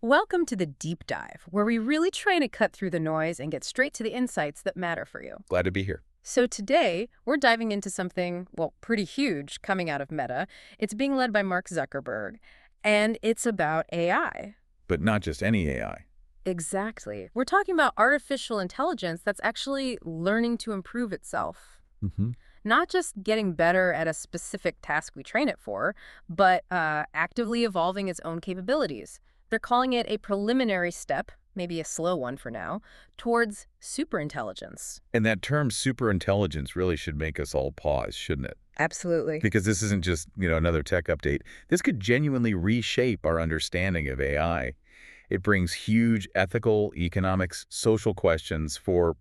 Welcome to the deep dive, where we really try to cut through the noise and get straight to the insights that matter for you. Glad to be here. So today, we're diving into something, well, pretty huge coming out of Meta. It's being led by Mark Zuckerberg, and it's about AI. But not just any AI. Exactly. We're talking about artificial intelligence that's actually learning to improve itself. Mm-hmm. Not just getting better at a specific task we train it for, but actively evolving its own capabilities. They're calling it a preliminary step, maybe a slow one for now, towards superintelligence. And that term superintelligence really should make us all pause, shouldn't it? Absolutely. Because this isn't just, another tech update. This could genuinely reshape our understanding of AI. It brings huge ethical, economics, social questions for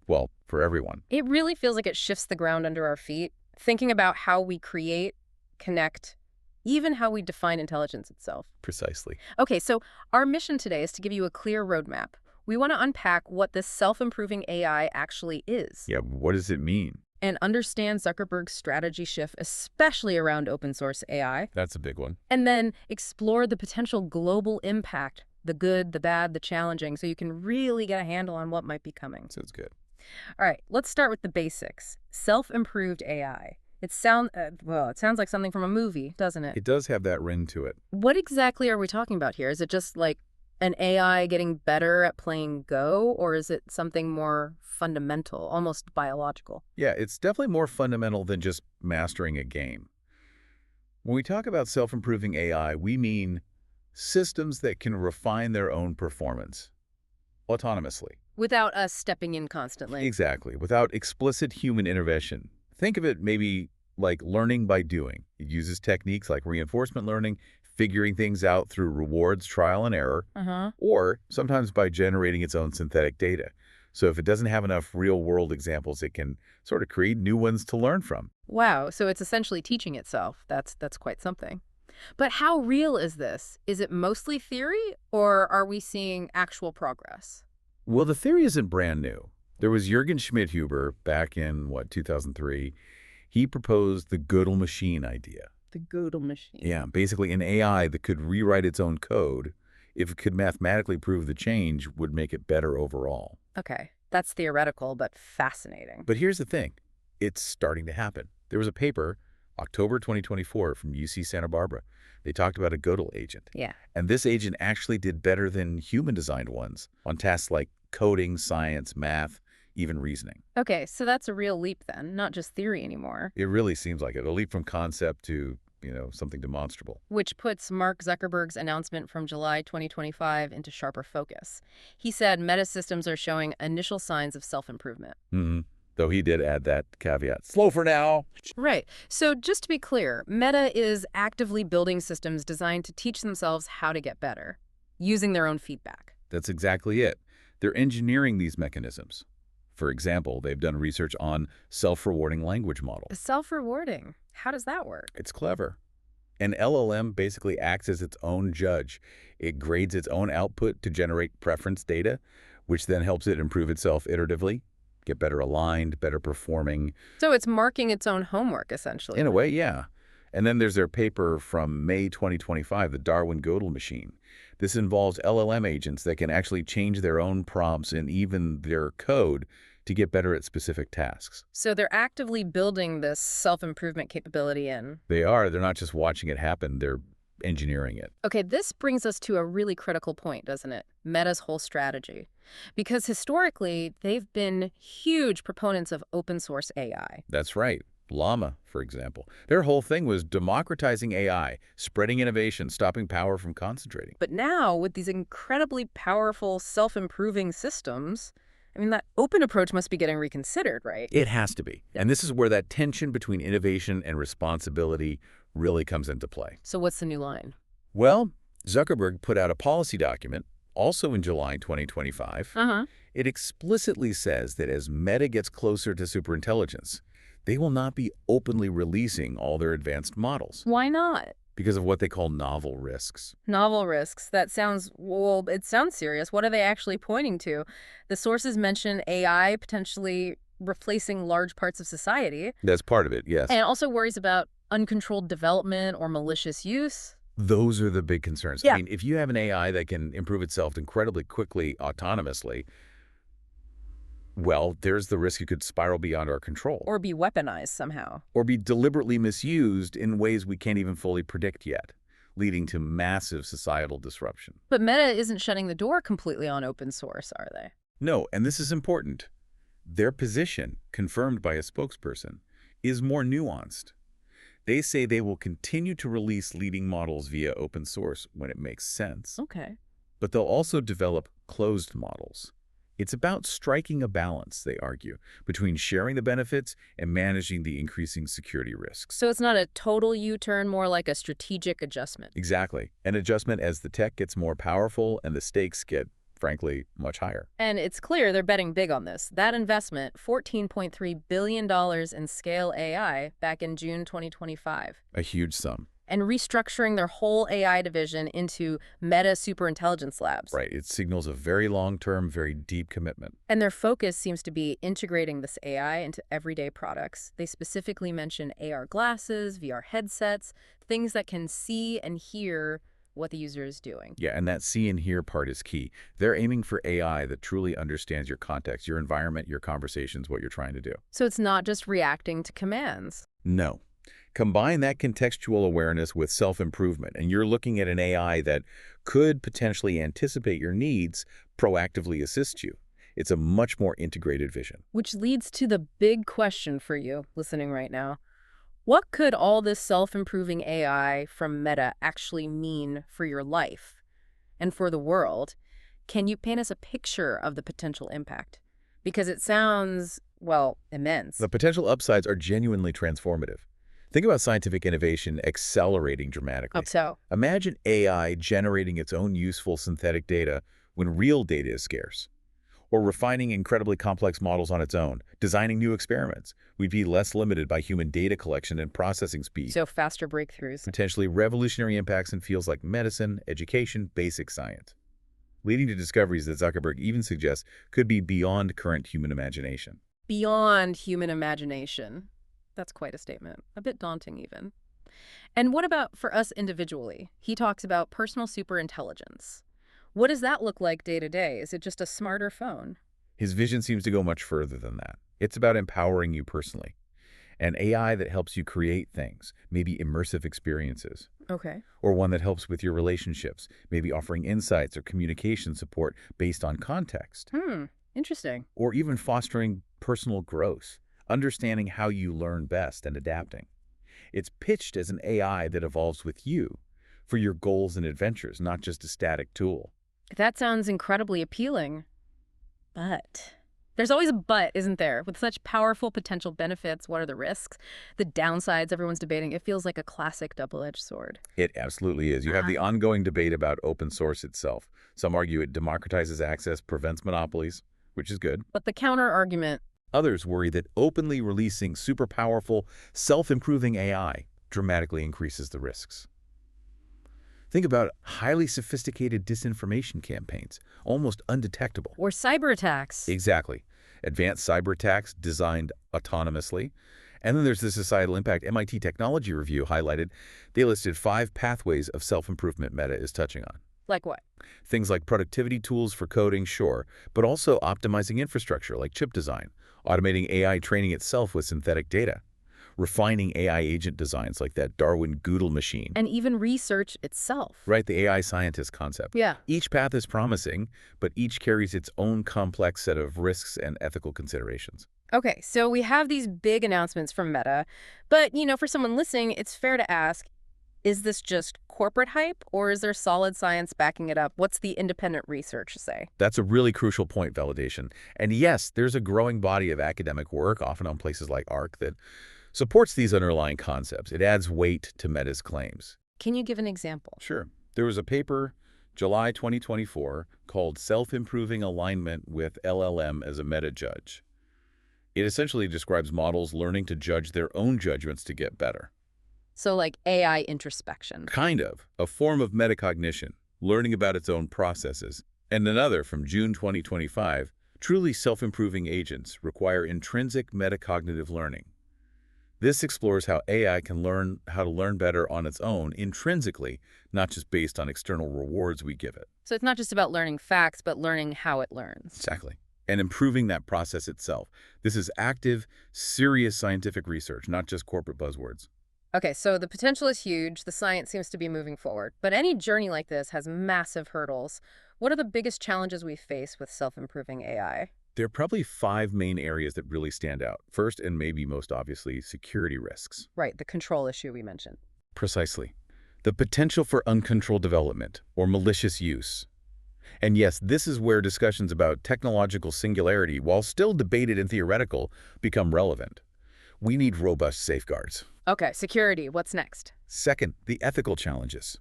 everyone. It really feels like it shifts the ground under our feet, thinking about how we create, connect, even how we define intelligence itself. Precisely. Okay, so our mission today is to give you a clear roadmap. We want to unpack what this self-improving AI actually is. Yeah, what does it mean? And understand Zuckerberg's strategy shift, especially around open source AI. That's a big one. And then explore the potential global impact, the good, the bad, the challenging, so you can really get a handle on what might be coming. Sounds good. All right, let's start with the basics. Self-improved AI. It sounds like something from a movie, doesn't it? It does have that ring to it. What exactly are we talking about here? Is it just like an AI getting better at playing Go, or is it something more fundamental, almost biological? Yeah, it's definitely more fundamental than just mastering a game. When we talk about self-improving AI, we mean systems that can refine their own performance autonomously. Without us stepping in constantly. Exactly, without explicit human intervention. Think of it maybe like learning by doing. It uses techniques like reinforcement learning, figuring things out through rewards, trial and error, or sometimes by generating its own synthetic data. So if it doesn't have enough real-world examples, it can sort of create new ones to learn from. Wow, so it's essentially teaching itself. That's quite something. But how real is this? Is it mostly theory, or are we seeing actual progress? Well, the theory isn't brand new. There was Jürgen Schmidhuber back in, 2003. He proposed the Gödel machine idea. The Gödel machine. Yeah, basically an AI that could rewrite its own code, if it could mathematically prove the change, would make it better overall. Okay, that's theoretical, but fascinating. But here's the thing. It's starting to happen. There was a paper, October 2024, from UC Santa Barbara. They talked about a Gödel agent. Yeah. And this agent actually did better than human-designed ones on tasks like coding, science, math, even reasoning. Okay, so that's a real leap then, not just theory anymore. It really seems like it. A leap from concept to, something demonstrable. Which puts Mark Zuckerberg's announcement from July 2025 into sharper focus. He said Meta systems are showing initial signs of self-improvement. Mm-hmm. Though he did add that caveat. Slow for now. Right. So just to be clear, Meta is actively building systems designed to teach themselves how to get better, using their own feedback. That's exactly it. They're engineering these mechanisms. For example, they've done research on self-rewarding language models. Self-rewarding? How does that work? It's clever. An LLM basically acts as its own judge. It grades its own output to generate preference data, which then helps it improve itself iteratively, get better aligned, better performing. So it's marking its own homework, essentially. In a way, yeah. And then there's their paper from May 2025, the Darwin Gödel machine. This involves LLM agents that can actually change their own prompts and even their code to get better at specific tasks. So they're actively building this self-improvement capability in. They are. They're not just watching it happen. They're engineering it. Okay, this brings us to a really critical point, doesn't it? Meta's whole strategy. Because historically, they've been huge proponents of open source AI. That's right. Llama, for example. Their whole thing was democratizing AI, spreading innovation, stopping power from concentrating. But now, with these incredibly powerful self-improving systems, that open approach must be getting reconsidered, right? It has to be. And this is where that tension between innovation and responsibility really comes into play. So what's the new line? Well, Zuckerberg put out a policy document, also in July 2025. It explicitly says that as Meta gets closer to superintelligence, they will not be openly releasing all their advanced models. Why not? Because of what they call novel risks. Novel risks. That sounds, well, it sounds serious. What are they actually pointing to? The sources mention AI potentially replacing large parts of society. That's part of it, yes. And it also worries about uncontrolled development or malicious use. Those are the big concerns. I Yeah. mean, if you have an AI that can improve itself incredibly quickly, autonomously, well, there's the risk it could spiral beyond our control Or be weaponized somehow. or be deliberately misused in ways we can't even fully predict yet, leading to massive societal disruption. But Meta isn't shutting the door completely on open source, are they? No, and this is important. Their position, confirmed by a spokesperson, is more nuanced. They say they will continue to release leading models via open source when it makes sense, Okay. but they'll also develop closed models. It's about striking a balance, they argue, between sharing the benefits and managing the increasing security risks. So it's not a total U-turn, more like a strategic adjustment. Exactly. An adjustment as the tech gets more powerful and the stakes get, frankly, much higher. And it's clear they're betting big on this. That investment, $14.3 billion in Scale AI back in June 2025. A huge sum. And restructuring their whole AI division into Meta Superintelligence Labs. Right. It signals a very long-term, very deep commitment. And their focus seems to be integrating this AI into everyday products. They specifically mention AR glasses, VR headsets, things that can see and hear what the user is doing. Yeah, and that see and hear part is key. They're aiming for AI that truly understands your context, your environment, your conversations, what you're trying to do. So it's not just reacting to commands. No. Combine that contextual awareness with self-improvement, and you're looking at an AI that could potentially anticipate your needs, proactively assist you. It's a much more integrated vision. Which leads to the big question for you listening right now. What could all this self-improving AI from Meta actually mean for your life and for the world? Can you paint us a picture of the potential impact? Because it sounds, well, immense. The potential upsides are genuinely transformative. Think about scientific innovation accelerating dramatically. Hope so. Imagine AI generating its own useful synthetic data when real data is scarce, or refining incredibly complex models on its own, designing new experiments. We'd be less limited by human data collection and processing speed. So faster breakthroughs. Potentially revolutionary impacts in fields like medicine, education, basic science, leading to discoveries that Zuckerberg even suggests could be beyond current human imagination. Beyond human imagination. That's quite a statement. A bit daunting, even. And what about for us individually? He talks about personal superintelligence. What does that look like day to day? Is it just a smarter phone? His vision seems to go much further than that. It's about empowering you personally. An AI that helps you create things, maybe immersive experiences, Okay. or one that helps with your relationships, maybe offering insights or communication support based on context, Interesting. or even fostering personal growth, understanding how you learn best and adapting. It's pitched as an AI that evolves with you for your goals and adventures, not just a static tool. That sounds incredibly appealing. But there's always a but, isn't there? With such powerful potential benefits, what are the risks? The downsides everyone's debating. It feels like a classic double-edged sword. It absolutely is. You have the ongoing debate about open source itself. Some argue it democratizes access, prevents monopolies, which is good. But the counter-argument. Others worry that openly releasing super powerful, self-improving AI dramatically increases the risks. Think about highly sophisticated disinformation campaigns, almost undetectable. Or cyber attacks. Exactly. Advanced cyber attacks designed autonomously. And then there's the societal impact. MIT Technology Review highlighted, they listed 5 pathways of self-improvement Meta is touching on. Like what? Things like productivity tools for coding, sure, but also optimizing infrastructure like chip design, automating AI training itself with synthetic data, refining AI agent designs like that Darwin Goodle machine. And even research itself. Right, the AI scientist concept. Yeah. Each path is promising, but each carries its own complex set of risks and ethical considerations. Okay, so we have these big announcements from Meta, but, for someone listening, it's fair to ask, is this just corporate hype, or is there solid science backing it up? What's the independent research say? That's a really crucial point, validation. And yes, there's a growing body of academic work, often on places like ARC, that supports these underlying concepts. It adds weight to Meta's claims. Can you give an example? Sure. There was a paper, July 2024, called Self-Improving Alignment with LLM as a Meta Judge. It essentially describes models learning to judge their own judgments to get better. So like AI introspection. Kind of. A form of metacognition, learning about its own processes. And another from June 2025, truly self-improving agents require intrinsic metacognitive learning. This explores how AI can learn how to learn better on its own intrinsically, not just based on external rewards we give it. So it's not just about learning facts, but learning how it learns. Exactly. And improving that process itself. This is active, serious scientific research, not just corporate buzzwords. Okay, so the potential is huge. The science seems to be moving forward. But any journey like this has massive hurdles. What are the biggest challenges we face with self-improving AI? There are probably 5 main areas that really stand out. First, and maybe most obviously, security risks. Right, the control issue we mentioned. Precisely. The potential for uncontrolled development or malicious use. And yes, this is where discussions about technological singularity, while still debated and theoretical, become relevant. We need robust safeguards. Okay, security. What's next? Second, the ethical challenges.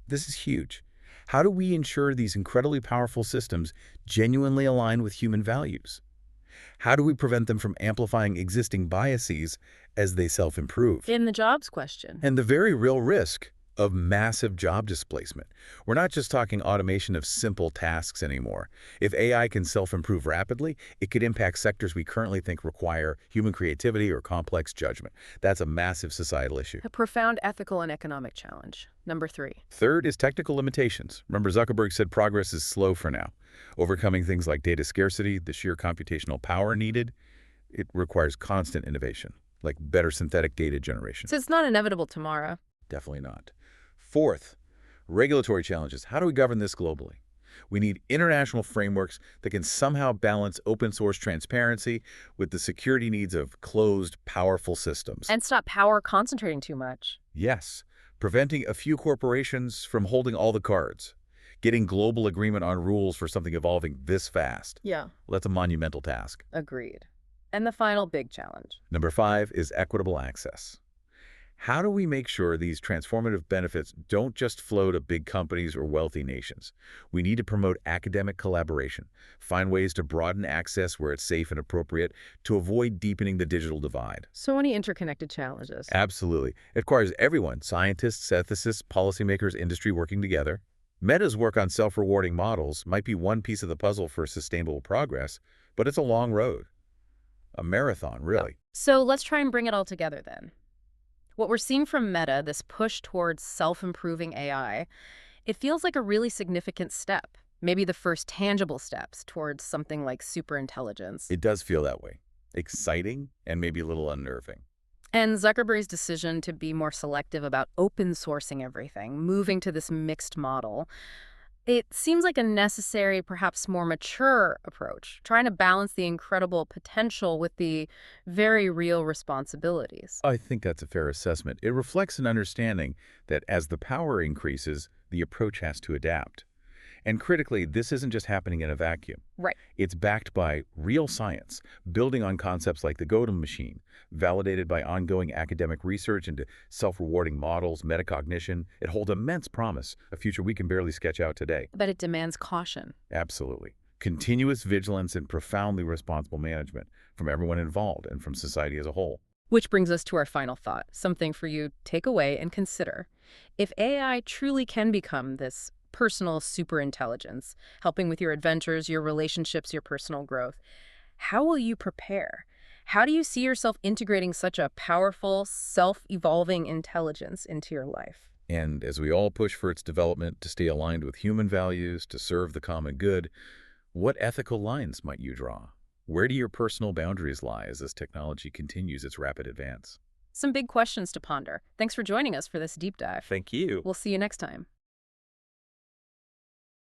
This is huge. How do we ensure these incredibly powerful systems genuinely align with human values? How do we prevent them from amplifying existing biases as they self-improve? In the jobs question. And the very real risk of massive job displacement. We're not just talking automation of simple tasks anymore. If AI can self-improve rapidly, it could impact sectors we currently think require human creativity or complex judgment. That's a massive societal issue. A profound ethical and economic challenge. Number 3. Third is technical limitations. Remember, Zuckerberg said progress is slow for now. Overcoming things like data scarcity, the sheer computational power needed, it requires constant innovation, like better synthetic data generation. So it's not inevitable tomorrow. Definitely not. Fourth, regulatory challenges. How do we govern this globally? We need international frameworks that can somehow balance open source transparency with the security needs of closed, powerful systems. And stop power concentrating too much. Yes, preventing a few corporations from holding all the cards. Getting global agreement on rules for something evolving this fast. Yeah. Well, that's a monumental task. Agreed. And the final big challenge. Number 5 is equitable access. How do we make sure these transformative benefits don't just flow to big companies or wealthy nations? We need to promote academic collaboration, find ways to broaden access where it's safe and appropriate to avoid deepening the digital divide. So many interconnected challenges. Absolutely. It requires everyone, scientists, ethicists, policymakers, industry working together. Meta's work on self-rewarding models might be one piece of the puzzle for sustainable progress, but it's a long road. A marathon, really. So let's try and bring it all together then. What we're seeing from Meta, this push towards self-improving AI, it feels like a really significant step, maybe the first tangible steps towards something like superintelligence. It does feel that way. Exciting and maybe a little unnerving. And Zuckerberg's decision to be more selective about open sourcing everything, moving to this mixed model, it seems like a necessary, perhaps more mature approach, trying to balance the incredible potential with the very real responsibilities. I think that's a fair assessment. It reflects an understanding that as the power increases, the approach has to adapt. And critically, this isn't just happening in a vacuum. Right. It's backed by real science, building on concepts like the Gödel machine, validated by ongoing academic research into self-rewarding models, metacognition. It holds immense promise, a future we can barely sketch out today. But it demands caution. Absolutely. Continuous vigilance and profoundly responsible management from everyone involved and from society as a whole. Which brings us to our final thought, something for you to take away and consider. If AI truly can become this personal superintelligence, helping with your adventures, your relationships, your personal growth, how will you prepare? How do you see yourself integrating such a powerful, self-evolving intelligence into your life? And as we all push for its development to stay aligned with human values, to serve the common good, what ethical lines might you draw? Where do your personal boundaries lie as this technology continues its rapid advance? Some big questions to ponder. Thanks for joining us for this deep dive. Thank you. We'll see you next time.